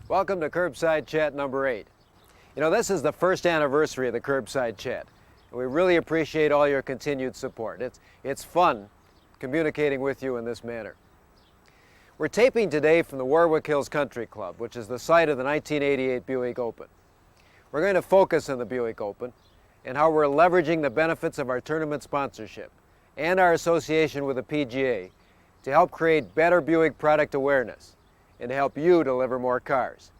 Welcome to Curbside Chat number 8. You know, this is the first anniversary of the Curbside Chat. And we really appreciate all your continued support. It's fun communicating with you in this manner. We're taping today from the Warwick Hills Country Club, which is the site of the 1988 Buick Open. We're going to focus on the Buick Open and how we're leveraging the benefits of our tournament sponsorship and our association with the PGA to help create better Buick product awareness and to help you deliver more cars.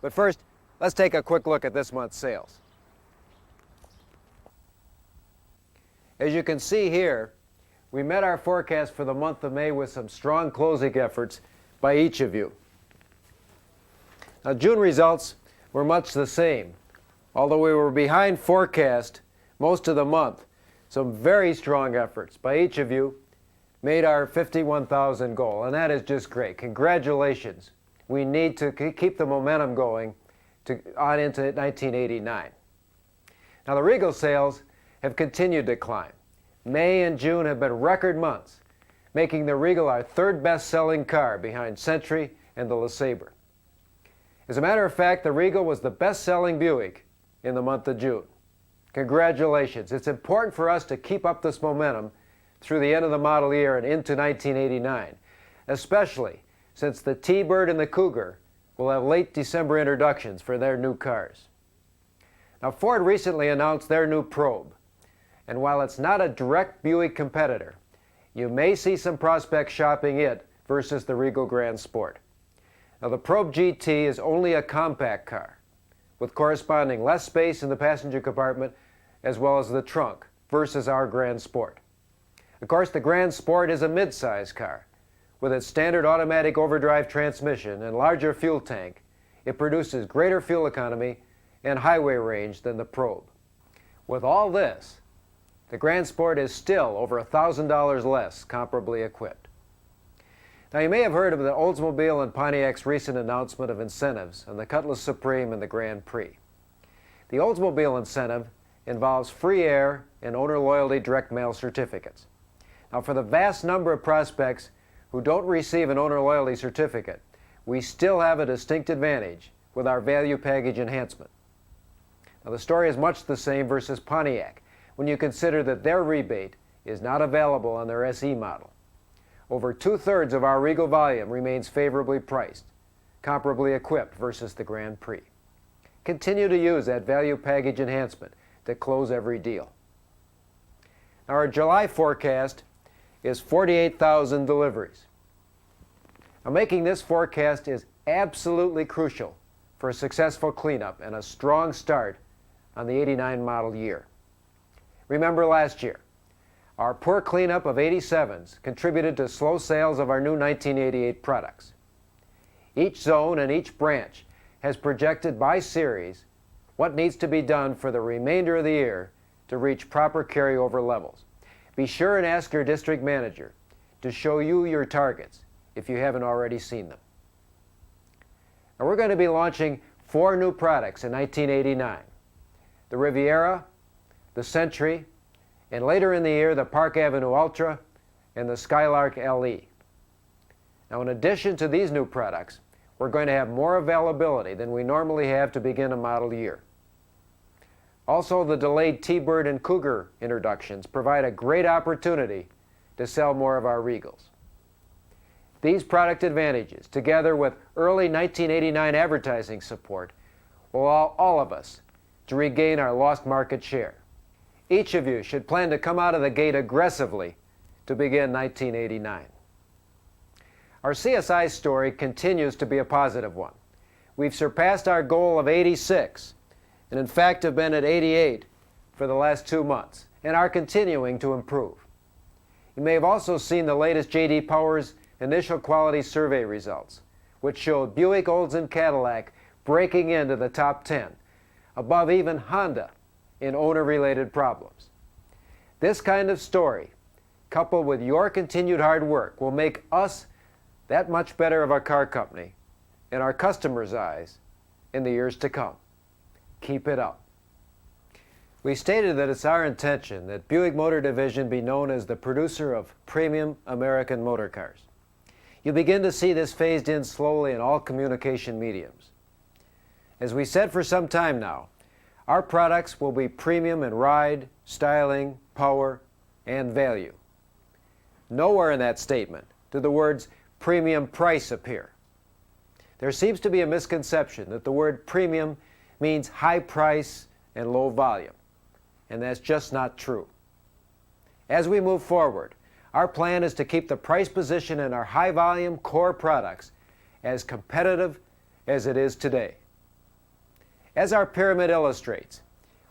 But first, let's take a quick look at this month's sales. As you can see here, we met our forecast for the month of May with some strong closing efforts by each of you. Now, June results were much the same. Although we were behind forecast most of the month, some very strong efforts by each of you made our 51,000 goal, and that is just great. Congratulations. We need to keep the momentum going on into 1989. Now, the Regal sales have continued to climb. May and June have been record months, making the Regal our third best-selling car behind Century and the LeSabre. As a matter of fact, the Regal was the best-selling Buick in the month of June. Congratulations. It's important for us to keep up this momentum through the end of the model year and into 1989, especially since the T-Bird and the Cougar will have late December introductions for their new cars. Now, Ford recently announced their new Probe, and while it's not a direct Buick competitor, you may see some prospects shopping it versus the Regal Grand Sport. Now, the Probe GT is only a compact car, with corresponding less space in the passenger compartment as well as the trunk versus our Grand Sport. Of course, the Grand Sport is a mid-size car. With its standard automatic overdrive transmission and larger fuel tank, it produces greater fuel economy and highway range than the Probe. With all this, the Grand Sport is still over $1,000 less comparably equipped. Now, you may have heard of the Oldsmobile and Pontiac's recent announcement of incentives on the Cutlass Supreme and the Grand Prix. The Oldsmobile incentive involves free air and owner loyalty direct mail certificates. Now, for the vast number of prospects who don't receive an owner loyalty certificate, we still have a distinct advantage with our value package enhancement. Now, the story is much the same versus Pontiac when you consider that their rebate is not available on their SE model. Over 2/3 of our Regal volume remains favorably priced, comparably equipped versus the Grand Prix. Continue to use that value package enhancement to close every deal. Now, our July forecast is 48,000 deliveries. Now, making this forecast is absolutely crucial for a successful cleanup and a strong start on the '89 model year. Remember last year, our poor cleanup of '87s contributed to slow sales of our new 1988 products. Each zone and each branch has projected by series what needs to be done for the remainder of the year to reach proper carryover levels. Be sure and ask your district manager to show you your targets if you haven't already seen them. Now, we're going to be launching 4 new products in 1989. The Riviera, the Century, and later in the year, the Park Avenue Ultra and the Skylark LE. Now, in addition to these new products, we're going to have more availability than we normally have to begin a model year. Also, the delayed T-Bird and Cougar introductions provide a great opportunity to sell more of our Regals. These product advantages, together with early 1989 advertising support, will allow all of us to regain our lost market share. Each of you should plan to come out of the gate aggressively to begin 1989. Our CSI story continues to be a positive one. We've surpassed our goal of 86, and in fact have been at 88 for the last 2 months, and are continuing to improve. You may have also seen the latest J.D. Power's initial quality survey results, which showed Buick, Olds, and Cadillac breaking into the top 10, above even Honda in owner-related problems. This kind of story, coupled with your continued hard work, will make us that much better of a car company in our customers' eyes in the years to come. Keep it up. We stated that it's our intention that Buick Motor Division be known as the producer of premium American motor cars. You begin to see this phased in slowly in all communication mediums. As we said for some time now, our products will be premium in ride, styling, power, and value. Nowhere in that statement do the words premium price appear. There seems to be a misconception that the word premium means high price and low volume, and that's just not true. As we move forward, our plan is to keep the price position in our high-volume core products as competitive as it is today. As our pyramid illustrates,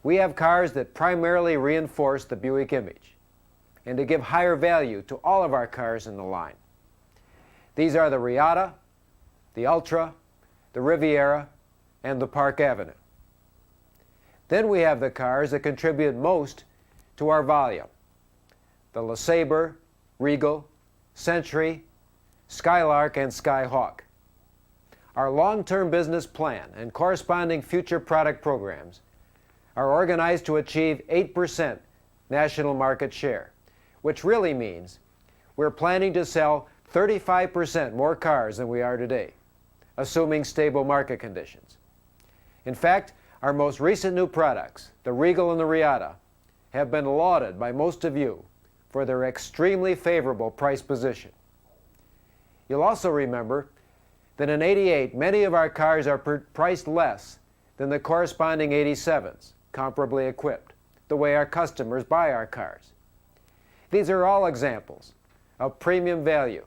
we have cars that primarily reinforce the Buick image and to give higher value to all of our cars in the line. These are the Riata, the Ultra, the Riviera, and the Park Avenue. Then we have the cars that contribute most to our volume: the LeSabre, Regal, Century, Skylark, and Skyhawk. Our long-term business plan and corresponding future product programs are organized to achieve 8% national market share, which really means we're planning to sell 35% more cars than we are today, assuming stable market conditions. In fact, our most recent new products, the Regal and the Riata, have been lauded by most of you for their extremely favorable price position. You'll also remember that in '88, many of our cars are priced less than the corresponding '87s, comparably equipped, the way our customers buy our cars. These are all examples of premium value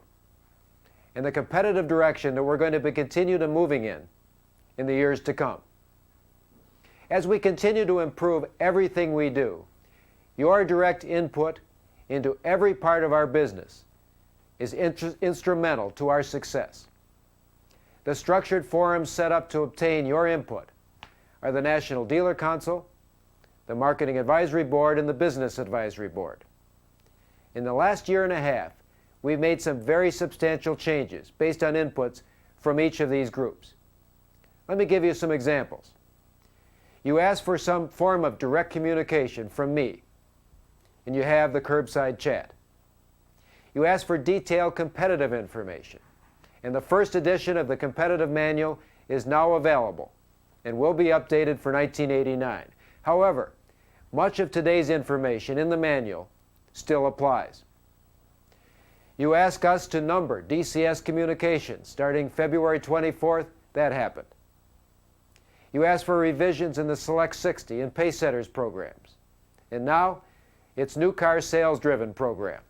and the competitive direction that we're going to be continue to moving in the years to come. As we continue to improve everything we do, your direct input into every part of our business is instrumental to our success. The structured forums set up to obtain your input are the National Dealer Council, the Marketing Advisory Board, and the Business Advisory Board. In the last year and a half, we've made some very substantial changes based on inputs from each of these groups. Let me give you some examples. You asked for some form of direct communication from me, and you have the Curbside Chat. You asked for detailed competitive information, and the first edition of the competitive manual is now available and will be updated for 1989. However, much of today's information in the manual still applies. You asked us to number DCS communications starting February 24th. That happened. You asked for revisions in the Select 60 and Pacesetters programs. And now, it's new car sales driven program.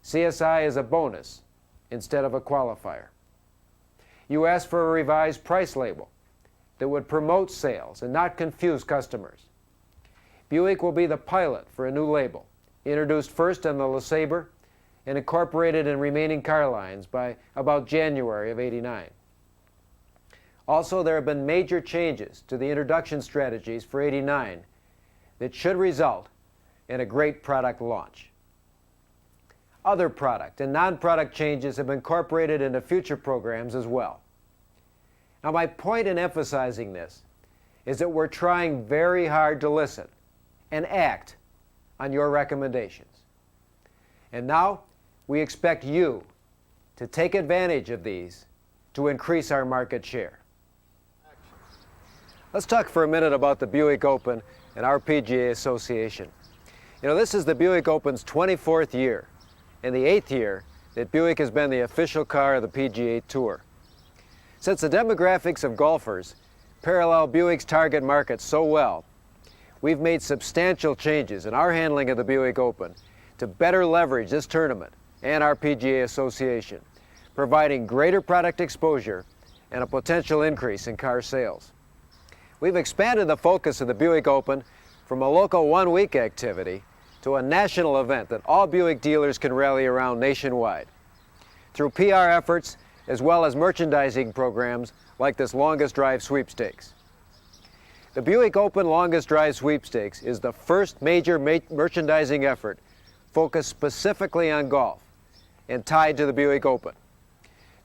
CSI is a bonus instead of a qualifier. You asked for a revised price label that would promote sales and not confuse customers. Buick will be the pilot for a new label, introduced first on the LeSabre and incorporated in remaining car lines by about January of '89. Also, there have been major changes to the introduction strategies for '89 that should result in a great product launch. Other product and non-product changes have been incorporated into future programs as well. Now, my point in emphasizing this is that we're trying very hard to listen and act on your recommendations. And now, we expect you to take advantage of these to increase our market share. Let's talk for a minute about the Buick Open and our PGA Association. You know, this is the Buick Open's 24th year and the 8th year that Buick has been the official car of the PGA Tour. Since the demographics of golfers parallel Buick's target market so well, we've made substantial changes in our handling of the Buick Open to better leverage this tournament and our PGA Association, providing greater product exposure and a potential increase in car sales. We've expanded the focus of the Buick Open from a local one-week activity to a national event that all Buick dealers can rally around nationwide. Through PR efforts as well as merchandising programs like this Longest Drive Sweepstakes. The Buick Open Longest Drive Sweepstakes is the first major merchandising effort focused specifically on golf and tied to the Buick Open.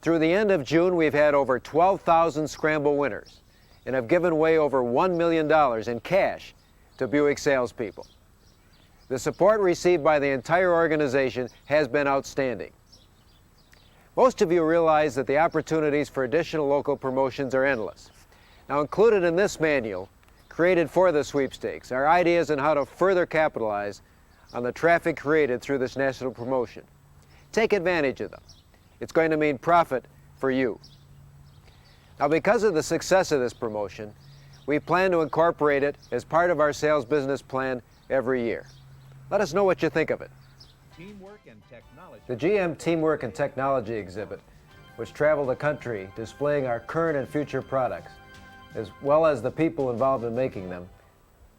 Through the end of June, we've had over 12,000 scramble winners and have given away over $1 million in cash to Buick salespeople. The support received by the entire organization has been outstanding. Most of you realize that the opportunities for additional local promotions are endless. Now, included in this manual, created for the sweepstakes, are ideas on how to further capitalize on the traffic created through this national promotion. Take advantage of them. It's going to mean profit for you. Now, because of the success of this promotion, we plan to incorporate it as part of our sales business plan every year. Let us know what you think of it. Teamwork and technology. The GM Teamwork and Technology exhibit, which traveled the country displaying our current and future products, as well as the people involved in making them,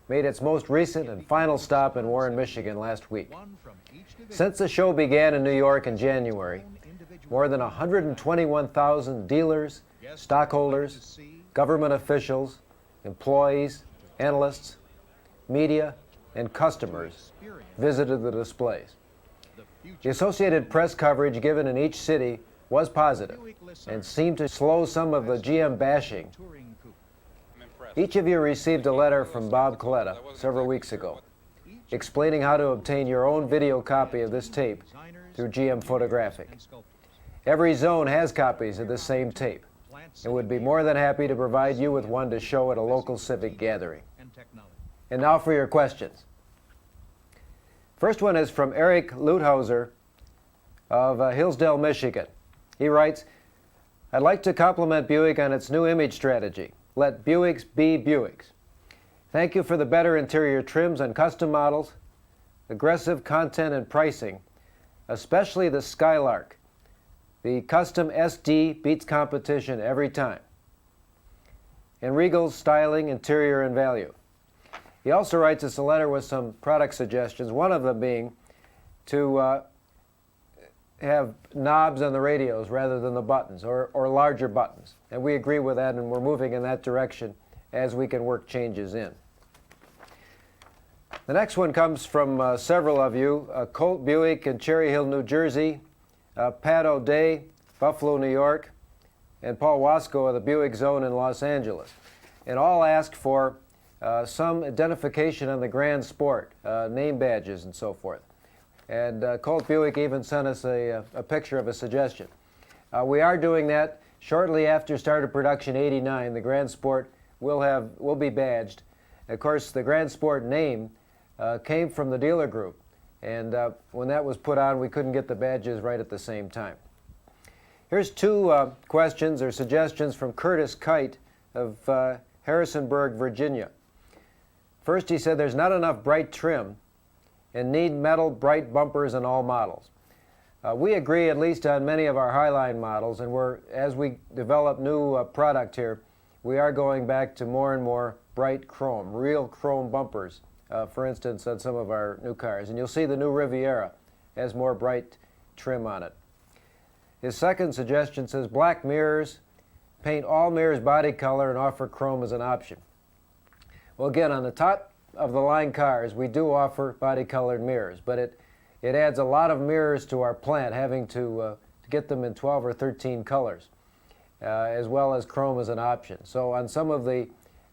made its most recent and final stop in Warren, Michigan last week. Since the show began in New York in January, more than 121,000 dealers, stockholders, government officials, employees, analysts, media, and customers visited the displays. The Associated Press coverage given in each city was positive and seemed to slow some of the GM bashing. Each of you received a letter from Bob Coletta several weeks ago explaining how to obtain your own video copy of this tape through GM Photographic. Every zone has copies of this same tape and would be more than happy to provide you with one to show at a local civic gathering. And now for your questions. First one is from Eric Luthauser of Hillsdale, Michigan. He writes, "I'd like to compliment Buick on its new image strategy. Let Buicks be Buicks. Thank you for the better interior trims on custom models, aggressive content and pricing, especially the Skylark. The custom SD beats competition every time. And Regal's styling, interior, and value." He also writes us a letter with some product suggestions, one of them being to have knobs on the radios rather than the buttons, or larger buttons. And we agree with that, and we're moving in that direction as we can work changes in. The next one comes from several of you, Colt Buick in Cherry Hill, New Jersey, Pat O'Day, Buffalo, New York, and Paul Wasco of the Buick Zone in Los Angeles. And all ask for some identification on the Grand Sport, name badges and so forth. And Colt Buick even sent us a picture of a suggestion. We are doing that shortly after start of production 89. The Grand Sport will be badged. Of course, the Grand Sport name came from the dealer group, and when that was put on, we couldn't get the badges right at the same time. Here's two questions or suggestions from Curtis Kite of Harrisonburg, Virginia. First, he said there's not enough bright trim and need metal bright bumpers in all models. We agree, at least on many of our Highline models, and as we develop new product here, we are going back to more and more bright chrome, real chrome bumpers, for instance, on some of our new cars. And you'll see the new Riviera has more bright trim on it. His second suggestion says black mirrors, paint all mirrors body color, and offer chrome as an option. Well, again, on the top of the line cars, we do offer body-colored mirrors, but it adds a lot of mirrors to our plant, having to get them in 12 or 13 colors, as well as chrome as an option. So on some of the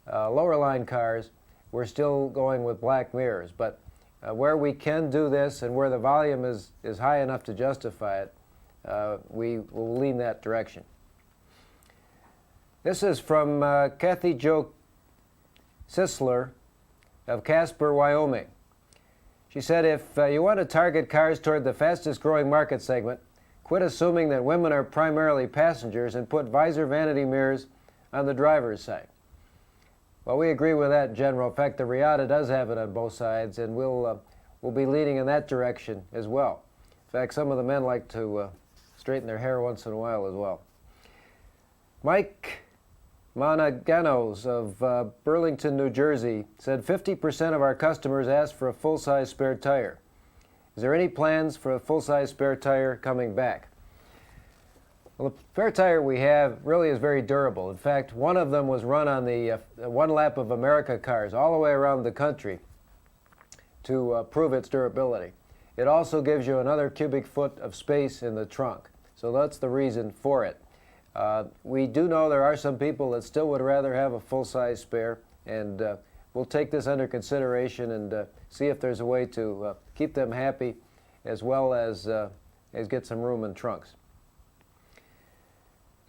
lower line cars, we're still going with black mirrors, but where we can do this and where the volume is high enough to justify it, we will lean that direction. This is from Kathy Jo Sisler of Casper, Wyoming. She said, if you want to target cars toward the fastest growing market segment, quit assuming that women are primarily passengers and put visor vanity mirrors on the driver's side. Well, we agree with that in general. In fact, the Riata does have it on both sides, and we'll be leaning in that direction as well. In fact, some of the men like to straighten their hair once in a while as well. Mike Monaganos of Burlington, New Jersey said 50% of our customers asked for a full-size spare tire. Is there any plans for a full-size spare tire coming back? Well, the spare tire we have really is very durable. In fact, one of them was run on the One Lap of America cars all the way around the country to prove its durability. It also gives you another cubic foot of space in the trunk, so that's the reason for it. We do know there are some people that still would rather have a full-size spare, and we'll take this under consideration and see if there's a way to keep them happy as well as get some room in trunks.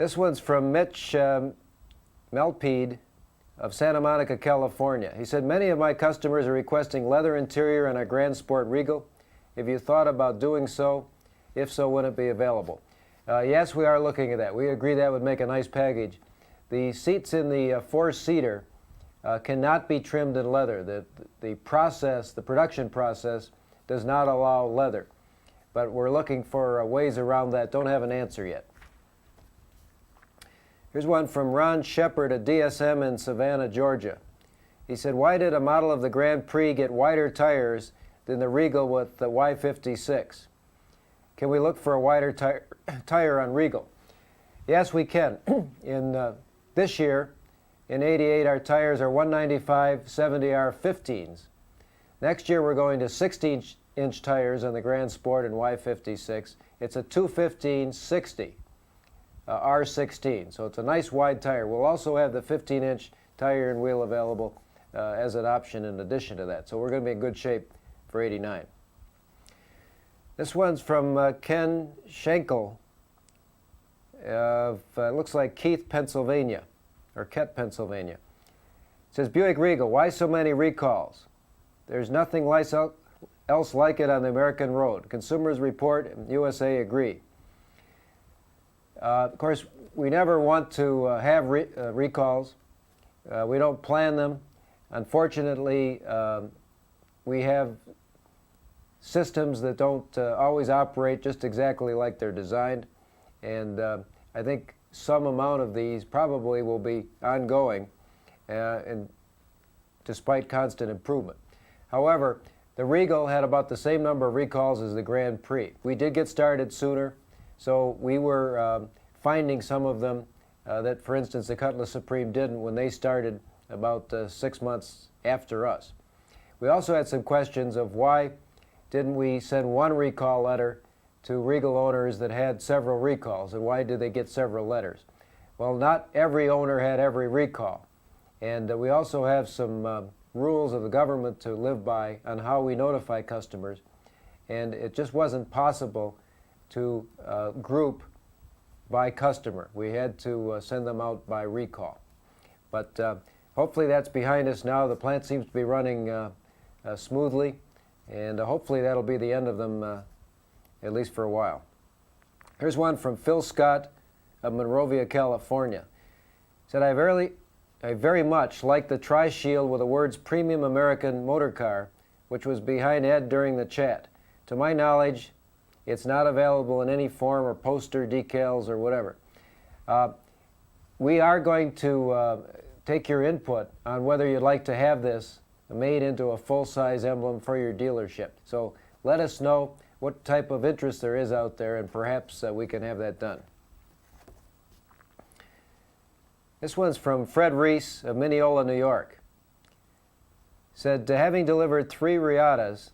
This one's from Mitch Melpede of Santa Monica, California. He said, many of my customers are requesting leather interior on a Grand Sport Regal. Have you thought about doing so? If so, would it be available? Yes, we are looking at that. We agree that would make a nice package. The seats in the four-seater cannot be trimmed in leather. The production process does not allow leather. But we're looking for ways around that. Don't have an answer yet. Here's one from Ron Shepard at DSM in Savannah, Georgia. He said, why did a model of the Grand Prix get wider tires than the Regal with the Y56? Can we look for a wider tire on Regal? Yes, we can. In this year, in 88, our tires are 195 70R 15s. Next year, we're going to 16-inch tires on the Grand Sport and Y56. It's a 215/60 R16, so it's a nice wide tire. We'll also have the 15-inch tire and wheel available as an option in addition to that. So we're going to be in good shape for 89. This one's from Ken Schenkel of, looks like Keith, Pennsylvania, or Kett, Pennsylvania. It says, Buick Regal, why so many recalls? There's nothing else like it on the American road. Consumers report and USA agree. Of course, we never want to have recalls. We don't plan them. Unfortunately, we have systems that don't always operate just exactly like they're designed. And I think some amount of these probably will be ongoing, and despite constant improvement. However, the Regal had about the same number of recalls as the Grand Prix. We did get started sooner, so we were finding some of them that, for instance, the Cutlass Supreme didn't when they started about 6 months after us. We also had some questions of why didn't we send one recall letter to Regal owners that had several recalls, and why did they get several letters? Well, not every owner had every recall, and we also have some rules of the government to live by on how we notify customers, and it just wasn't possible to group by customer. We had to send them out by recall. But hopefully that's behind us now. The plant seems to be running smoothly, and hopefully that'll be the end of them, at least for a while. Here's one from Phil Scott of Monrovia, California. He said, I very much like the Trishield with the words Premium American Motor Car, which was behind Ed during the chat. To my knowledge, it's not available in any form or poster, decals, or whatever. We are going to take your input on whether you'd like to have this made into a full-size emblem for your dealership. So let us know what type of interest there is out there, and perhaps we can have that done. This one's from Fred Reese of Mineola, New York. Said, having delivered 3 Riatas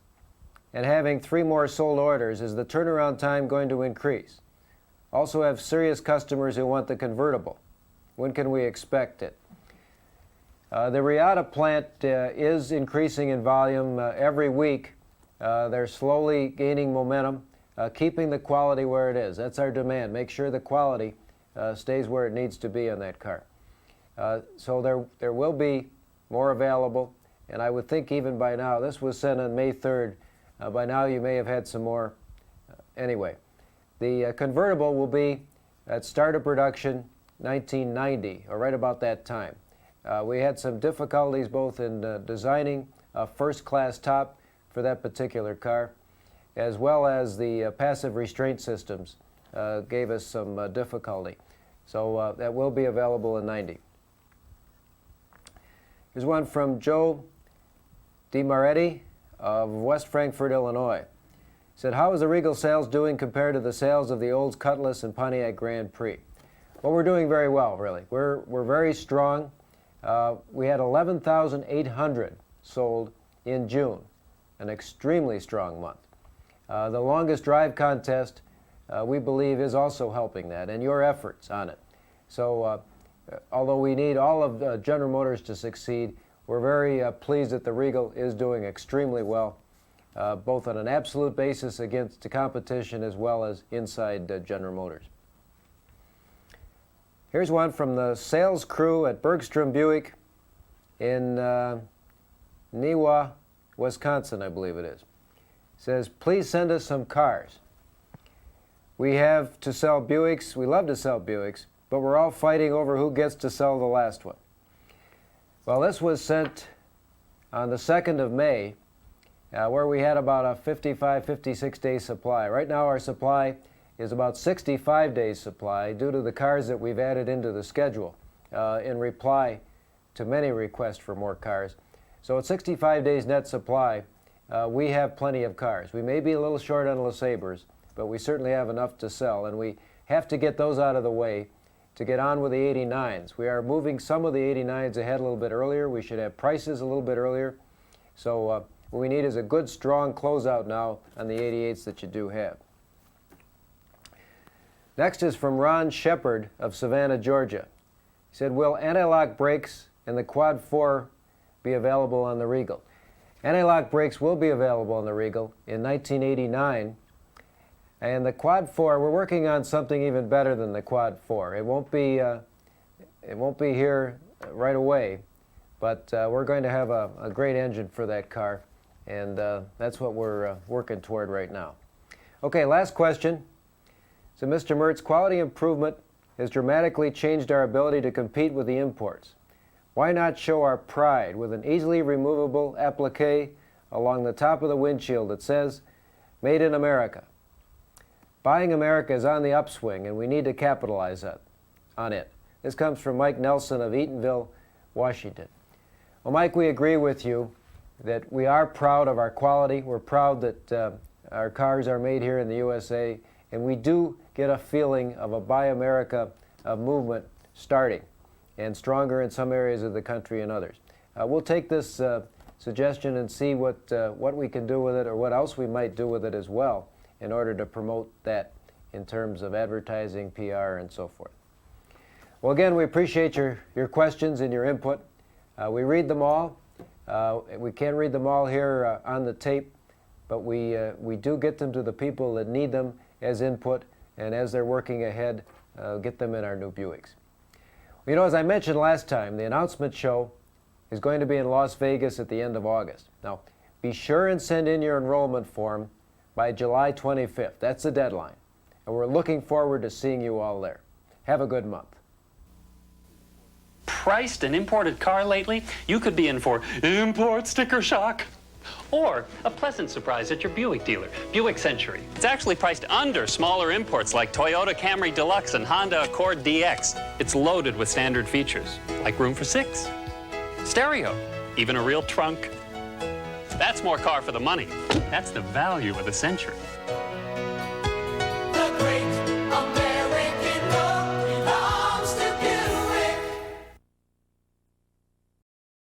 and having 3 more sold orders, is the turnaround time going to increase? Also have serious customers who want the convertible. When can we expect it? The Riata plant is increasing in volume every week. They're slowly gaining momentum, keeping the quality where it is. That's our demand. Make sure the quality stays where it needs to be on that car. So there will be more available, and I would think even by now, this was sent on May 3rd, by now you may have had some more. Anyway, the convertible will be at start of production 1990, or right about that time. We had some difficulties both in designing a first-class top for that particular car, as well as the passive restraint systems gave us some difficulty. So that will be available in 90. Here's one from Joe DiMaretti of West Frankfort, Illinois. He said, how is the Regal sales doing compared to the sales of the Olds Cutlass and Pontiac Grand Prix? Well, we're doing very well, really. We're very strong. We had 11,800 sold in June, an extremely strong month. The longest drive contest, we believe, is also helping that, and your efforts on it. So although we need all of General Motors to succeed, we're very pleased that the Regal is doing extremely well, both on an absolute basis against the competition as well as inside General Motors. Here's one from the sales crew at Bergstrom Buick in Niwa, Wisconsin, I believe it is. It says, please send us some cars. We have to sell Buicks. We love to sell Buicks, but we're all fighting over who gets to sell the last one. Well, this was sent on the 2nd of May, where we had about a 56 day supply. Right now our supply is about 65 days supply due to the cars that we've added into the schedule in reply to many requests for more cars. So at 65 days net supply, we have plenty of cars. We may be a little short on LeSabres, but we certainly have enough to sell, and we have to get those out of the way to get on with the 89s. We are moving some of the 89s ahead a little bit earlier. We should have prices a little bit earlier. So what we need is a good, strong closeout now on the 88s that you do have. Next is from Ron Shepard of Savannah, Georgia. He said, will anti-lock brakes and the Quad 4 be available on the Regal? Anti-lock brakes will be available on the Regal in 1989. And the Quad 4, we're working on something even better than the Quad 4. It won't be here right away, but we're going to have a great engine for that car, and that's what we're working toward right now. Okay, last question. So, Mr. Mertz, quality improvement has dramatically changed our ability to compete with the imports. Why not show our pride with an easily removable applique along the top of the windshield that says, Made in America? Buying America is on the upswing, and we need to capitalize on it. This comes from Mike Nelson of Eatonville, Washington. Well, Mike, we agree with you that we are proud of our quality. We're proud that our cars are made here in the USA, and we do get a feeling of a Buy America movement starting, and stronger in some areas of the country and others. We'll take this suggestion and see what we can do with it, or what else we might do with it as well, in order to promote that in terms of advertising, PR, and so forth. Well, again, we appreciate your questions and your input. We read them all. We can't read them all here on the tape, but we do get them to the people that need them as input, and as they're working ahead, get them in our new Buicks. You know, as I mentioned last time, the announcement show is going to be in Las Vegas at the end of August. Now, be sure and send in your enrollment form by July 25th. That's the deadline. And we're looking forward to seeing you all there. Have a good month. Priced an imported car lately? You could be in for import sticker shock. Or a pleasant surprise at your Buick dealer, Buick Century. It's actually priced under smaller imports like Toyota Camry Deluxe and Honda Accord DX. It's loaded with standard features, like room for 6, stereo, even a real trunk. That's more car for the money. That's the value of the Century.